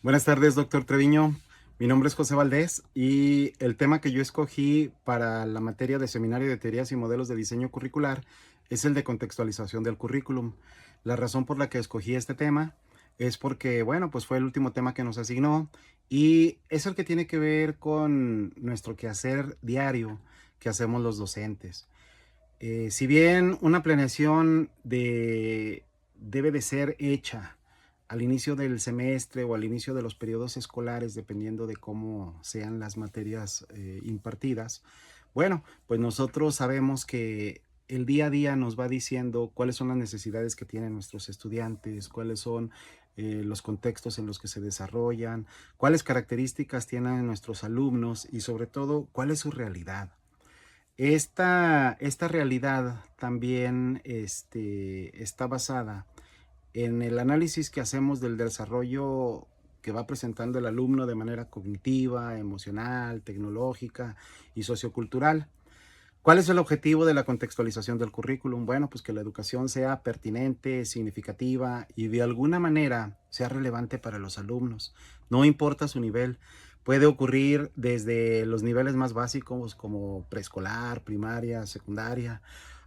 Buenas tardes, doctor Treviño. Mi nombre es José Valdés y el tema que yo escogí para la materia de Seminario de Teorías y Modelos de Diseño Curricular es el de contextualización del currículum. La razón por la que escogí este tema es porque, bueno, pues fue el último tema que nos asignó y es el que tiene que ver con nuestro quehacer diario que hacemos los docentes. Si bien una planeación debe de ser hecha al inicio del semestre o al inicio de los periodos escolares, dependiendo de cómo sean las materias impartidas, bueno, pues nosotros sabemos que el día a día nos va diciendo cuáles son las necesidades que tienen nuestros estudiantes, cuáles son los contextos en los que se desarrollan, cuáles características tienen nuestros alumnos y sobre todo cuál es su realidad. Esta realidad también está basada en el análisis que hacemos del desarrollo que va presentando el alumno de manera cognitiva, emocional, tecnológica y sociocultural. ¿Cuál es el objetivo de la contextualización del currículum? Bueno, pues que la educación sea pertinente, significativa y de alguna manera sea relevante para los alumnos. No importa su nivel. Puede ocurrir desde los niveles más básicos como preescolar, primaria, secundaria,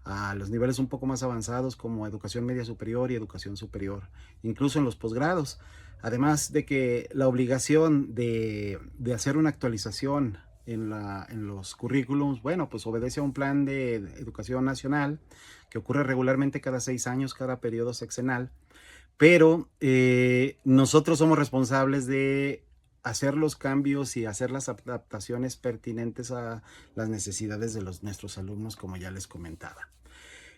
a los niveles un poco más avanzados como educación media superior y educación superior, incluso en los posgrados. Además de que la obligación de hacer una actualización en los currículums, bueno, pues obedece a un plan de educación nacional que ocurre regularmente cada 6 años, cada periodo sexenal, pero nosotros somos responsables de hacer los cambios y hacer las adaptaciones pertinentes a las necesidades de nuestros alumnos, como ya les comentaba.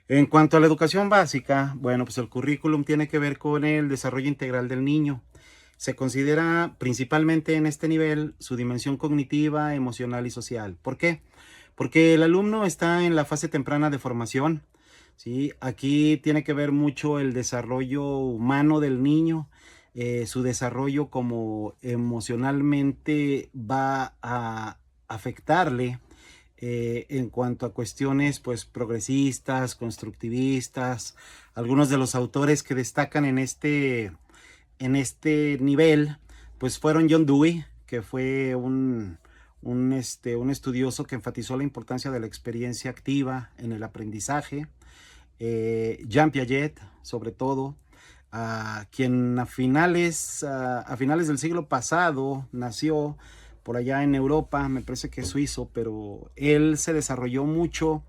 En cuanto a la educación básica, bueno, pues el currículum tiene que ver con el desarrollo integral del niño. Se considera principalmente en este nivel su dimensión cognitiva, emocional y social. ¿Por qué? Porque el alumno está en la fase temprana de formación, ¿sí? Aquí tiene que ver mucho el desarrollo humano del niño, su desarrollo como emocionalmente va a afectarle en cuanto a cuestiones pues progresistas, constructivistas. Algunos de los autores que destacan en este nivel pues fueron John Dewey, que fue un estudioso que enfatizó la importancia de la experiencia activa en el aprendizaje. Jean Piaget, sobre todo, quien a finales del siglo pasado nació por allá en Europa, me parece que es suizo, pero él se desarrolló mucho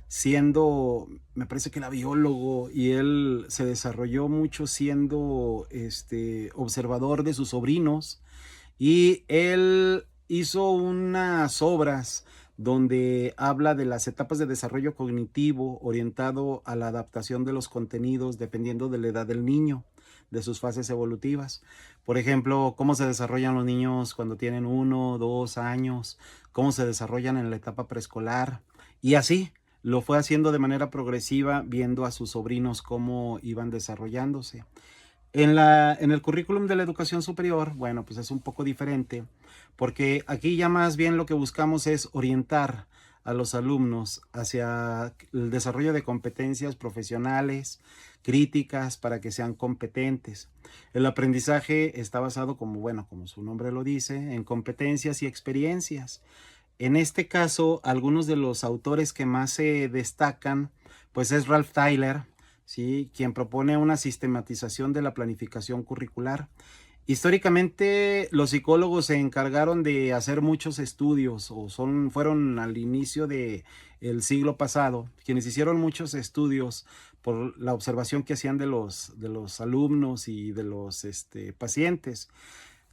siendo, me parece que era biólogo, y él se desarrolló mucho siendo observador de sus sobrinos, y él hizo unas obras donde habla de las etapas de desarrollo cognitivo orientado a la adaptación de los contenidos dependiendo de la edad del niño, de sus fases evolutivas. Por ejemplo, cómo se desarrollan los niños cuando tienen 1, 2 años, cómo se desarrollan en la etapa preescolar, y así lo fue haciendo de manera progresiva, viendo a sus sobrinos cómo iban desarrollándose. En el currículum de la educación superior, bueno, pues es un poco diferente, porque aquí ya más bien lo que buscamos es orientar a los alumnos hacia el desarrollo de competencias profesionales, críticas, para que sean competentes. El aprendizaje está basado, como, bueno, como su nombre lo dice, en competencias y experiencias. En este caso, algunos de los autores que más se destacan, pues es Ralph Tyler, ¿sí? Quien propone una sistematización de la planificación curricular. Históricamente, los psicólogos se encargaron de hacer muchos estudios, fueron al inicio del siglo pasado, quienes hicieron muchos estudios por la observación que hacían de los alumnos y de los pacientes.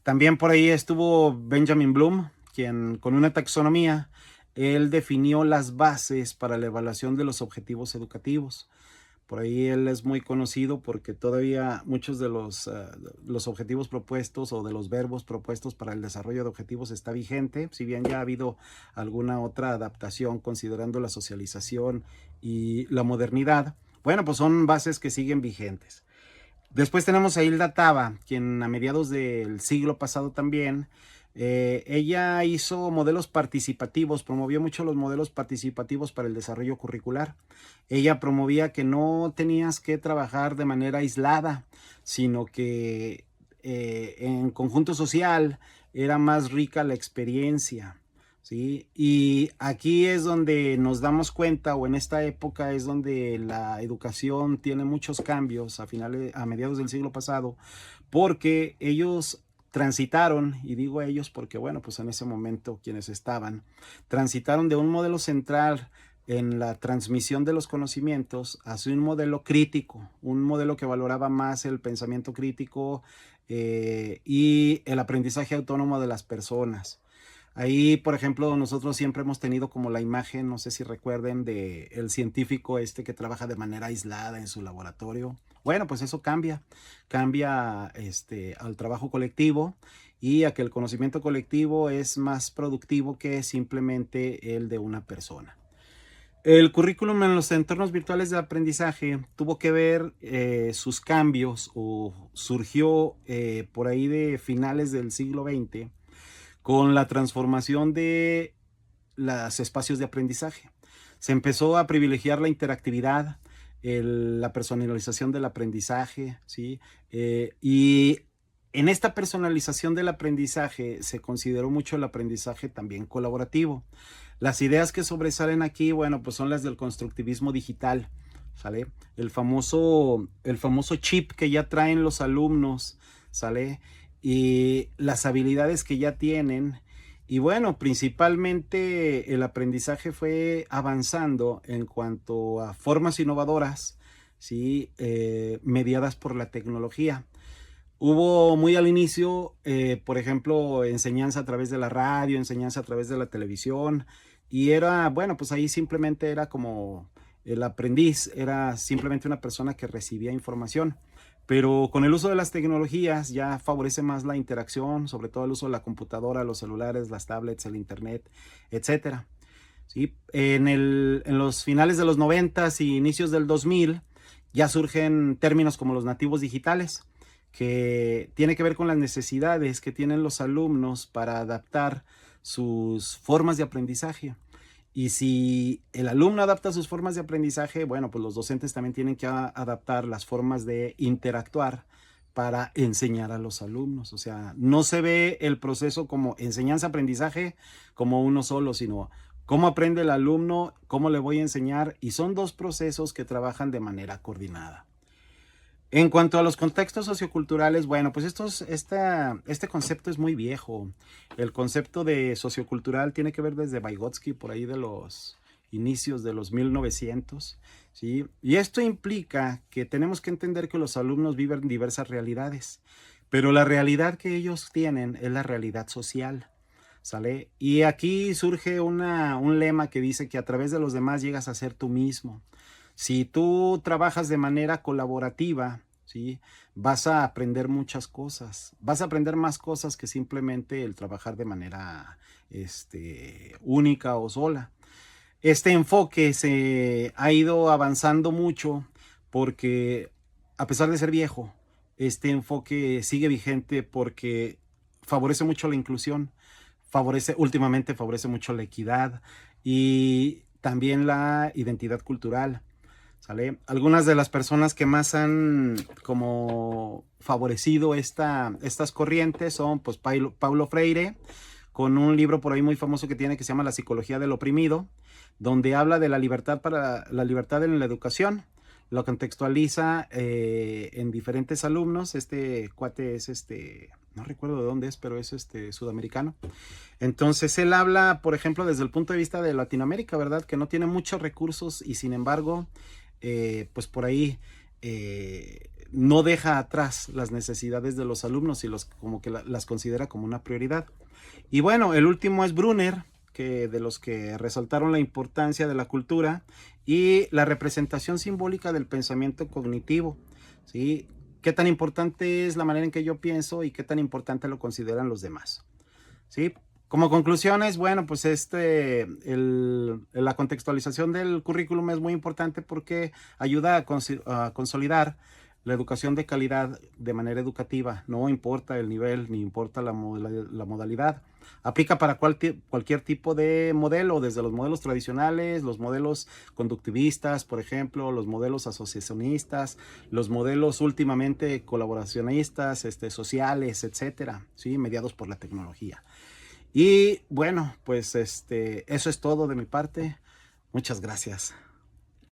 También por ahí estuvo Benjamin Bloom, quien con una taxonomía, él definió las bases para la evaluación de los objetivos educativos. Por ahí él es muy conocido porque todavía muchos de los objetivos propuestos o de los verbos propuestos para el desarrollo de objetivos está vigente, si bien ya ha habido alguna otra adaptación considerando la socialización y la modernidad. Bueno, pues son bases que siguen vigentes. Después tenemos a Hilda Taba, quien a mediados del siglo pasado también, ella hizo modelos participativos, promovió mucho los modelos participativos para el desarrollo curricular. Ella promovía que no tenías que trabajar de manera aislada, sino que en conjunto social era más rica la experiencia, ¿sí? Y aquí es donde nos damos cuenta, o en esta época es donde la educación tiene muchos cambios a mediados del siglo pasado, porque ellos transitaron, y digo ellos porque, bueno, pues en ese momento quienes estaban, transitaron de un modelo central en la transmisión de los conocimientos hacia un modelo crítico, un modelo que valoraba más el pensamiento crítico y el aprendizaje autónomo de las personas. Ahí, por ejemplo, nosotros siempre hemos tenido como la imagen, no sé si recuerden, de el científico este que trabaja de manera aislada en su laboratorio. Bueno, pues eso cambia al trabajo colectivo y a que el conocimiento colectivo es más productivo que simplemente el de una persona. El currículum en los entornos virtuales de aprendizaje tuvo que ver sus cambios o surgió por ahí de finales del siglo XX con la transformación de los espacios de aprendizaje. Se empezó a privilegiar la interactividad, la personalización del aprendizaje, ¿sí? Y en esta personalización del aprendizaje se consideró mucho el aprendizaje también colaborativo. Las ideas que sobresalen aquí, bueno, pues son las del constructivismo digital, ¿sale? El famoso chip que ya traen los alumnos, ¿sale? Y las habilidades que ya tienen. Y bueno, principalmente el aprendizaje fue avanzando en cuanto a formas innovadoras, ¿sí? Mediadas por la tecnología. Hubo muy al inicio, por ejemplo, enseñanza a través de la radio, enseñanza a través de la televisión, y era, bueno, pues ahí simplemente era como el aprendiz, era simplemente una persona que recibía información. Pero con el uso de las tecnologías ya favorece más la interacción, sobre todo el uso de la computadora, los celulares, las tablets, el internet, etcétera. ¿Sí? En los finales de los 90 y inicios del 2000 ya surgen términos como los nativos digitales, que tiene que ver con las necesidades que tienen los alumnos para adaptar sus formas de aprendizaje. Y si el alumno adapta sus formas de aprendizaje, bueno, pues los docentes también tienen que adaptar las formas de interactuar para enseñar a los alumnos. O sea, no se ve el proceso como enseñanza-aprendizaje como uno solo, sino cómo aprende el alumno, cómo le voy a enseñar, y son dos procesos que trabajan de manera coordinada. En cuanto a los contextos socioculturales, bueno, pues este concepto es muy viejo. El concepto de sociocultural tiene que ver desde Vygotsky, por ahí de los inicios de los 1900, ¿sí? Y esto implica que tenemos que entender que los alumnos viven diversas realidades, pero la realidad que ellos tienen es la realidad social, ¿sale? Y aquí surge un lema que dice que a través de los demás llegas a ser tú mismo. Si tú trabajas de manera colaborativa, ¿sí? Vas a aprender muchas cosas. Vas a aprender más cosas que simplemente el trabajar de manera única o sola. Este enfoque se ha ido avanzando mucho porque, a pesar de ser viejo, este enfoque sigue vigente porque favorece mucho la inclusión, últimamente favorece mucho la equidad y también la identidad cultural, ¿sale? Algunas de las personas que más han como favorecido estas corrientes son pues Paulo Freire, con un libro por ahí muy famoso que tiene que se llama La psicología del oprimido, donde habla de la libertad en la educación, lo contextualiza en diferentes alumnos. Este cuate es no recuerdo de dónde es, pero es sudamericano. Entonces él habla, por ejemplo, desde el punto de vista de Latinoamérica, ¿verdad? Que no tiene muchos recursos y sin embargo, pues por ahí no deja atrás las necesidades de los alumnos y como que las considera como una prioridad. Y bueno, el último es Brunner, que de los que resaltaron la importancia de la cultura y la representación simbólica del pensamiento cognitivo, ¿sí? Qué tan importante es la manera en que yo pienso y qué tan importante lo consideran los demás, ¿sí? Como conclusiones, bueno, pues la contextualización del currículum es muy importante porque ayuda a consolidar la educación de calidad de manera educativa. No importa el nivel, ni importa la modalidad. Aplica para cualquier tipo de modelo, desde los modelos tradicionales, los modelos conductivistas, por ejemplo, los modelos asociacionistas, los modelos últimamente colaboracionistas, sociales, etcétera, ¿sí? Mediados por la tecnología. Y bueno, pues eso es todo de mi parte. Muchas gracias.